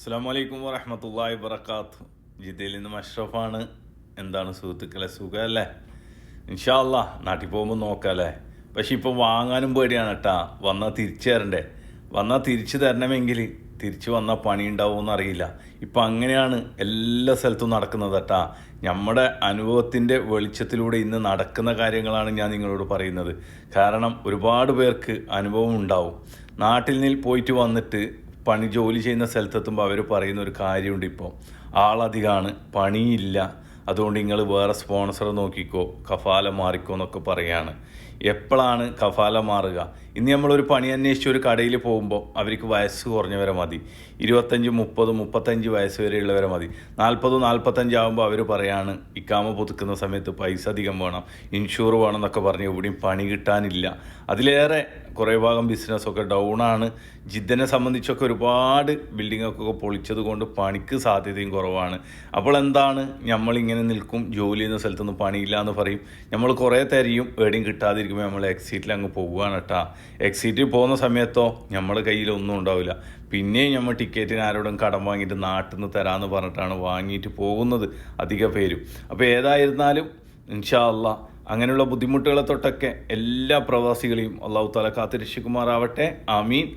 അസ്സലാമു അലൈക്കും വറഹ്മത്തുള്ളാഹി വബറകാത്ത്. ജിദ്ദയിൽ നിന്ന് മഷ്റഫാണ്. എന്താണ് സുഹൃത്തുക്കളെ, സുഖമല്ലേ? ഇൻഷാ അല്ലാ നാട്ടിൽ പോകുമ്പോൾ നോക്കാമല്ലേ. പക്ഷെ ഇപ്പോൾ വാങ്ങാനും പേടിയാണ് കേട്ടാ. വന്നാൽ തിരിച്ചു തരണ്ടേ? വന്നാൽ തിരിച്ചു തരണമെങ്കിൽ തിരിച്ചു വന്നാൽ പണി ഉണ്ടാവുമെന്ന് അറിയില്ല. ഇപ്പം അങ്ങനെയാണ് എല്ലാ സ്ഥലത്തും നടക്കുന്നത് കേട്ടാ. നമ്മുടെ അനുഭവത്തിൻ്റെ വെളിച്ചത്തിലൂടെ ഇന്ന് നടക്കുന്ന കാര്യങ്ങളാണ് ഞാൻ നിങ്ങളോട് പറയുന്നത്. കാരണം ഒരുപാട് പേർക്ക് അനുഭവം ഉണ്ടാവും. നാട്ടിൽ നിന്ന് പോയിട്ട് വന്നിട്ട് ജോലി ചെയ്യുന്ന സ്ഥലത്തെത്തുമ്പോൾ അവർ പറയുന്ന ഒരു കാര്യമുണ്ട്. ഇപ്പോൾ ആളധികമാണ്, പണിയില്ല, അതുകൊണ്ട് നിങ്ങൾ വേറെ സ്പോൺസറെ നോക്കിക്കോ, കഫാല മാറിക്കോ എന്നൊക്കെ പറയാണ്. എപ്പോഴാണ് കഫാല മാറുക? ഇന്ന് നമ്മളൊരു പണി അന്വേഷിച്ച് ഒരു കടയിൽ പോകുമ്പോൾ അവർക്ക് വയസ്സ് കുറഞ്ഞവരെ മതി. 25, 30, 35 വയസ്സ് വരെയുള്ളവരെ മതി. 40, 45 ആകുമ്പോൾ അവർ പറയാണ് ഇക്കാമ പുതുക്കുന്ന സമയത്ത് പൈസ അധികം വേണം, ഇൻഷൂർ വേണം എന്നൊക്കെ പറഞ്ഞ് എവിടെയും പണി കിട്ടാനില്ല. അതിലേറെ കുറേ ഭാഗം ബിസിനസ്സൊക്കെ ഡൗണാണ്. ജിദ്ദനെ സംബന്ധിച്ചൊക്കെ ഒരുപാട് ബിൽഡിങ്ങൊക്കെ പൊളിച്ചത് കൊണ്ട് പണിക്ക് സാധ്യതയും കുറവാണ്. അപ്പോൾ എന്താണ്, നമ്മളിങ്ങനെ നിൽക്കും, ജോലി ചെയ്യുന്ന സ്ഥലത്തൊന്നും പണിയില്ല എന്ന് പറയും. നമ്മൾ കുറേ തരിയും, എവിടെയും കിട്ടാതിരിക്കുമ്പോൾ നമ്മൾ എക്സിറ്റിൽ അങ്ങ് പോവുകയാണ് കേട്ടാ. എക്സിറ്റിൽ പോകുന്ന സമയത്തോ നമ്മുടെ കയ്യിലൊന്നും ഉണ്ടാവില്ല. പിന്നെയും നമ്മൾ ടിക്കറ്റിന് ആരോടും കടം വാങ്ങിയിട്ട് നാട്ടിൽ നിന്ന് തരാമെന്ന് പറഞ്ഞിട്ടാണ് വാങ്ങിയിട്ട് പോകുന്നത് അധിക പേരും. അപ്പോൾ ഏതായിരുന്നാലും ഇൻഷാ അല്ലാ അങ്ങനെയുള്ള ബുദ്ധിമുട്ടുകളെ തൊട്ടൊക്കെ എല്ലാ പ്രവാസികളെയും അള്ളാഹു തആല കാത്തുരക്ഷിക്കുമാറാവട്ടെ. ആമീൻ.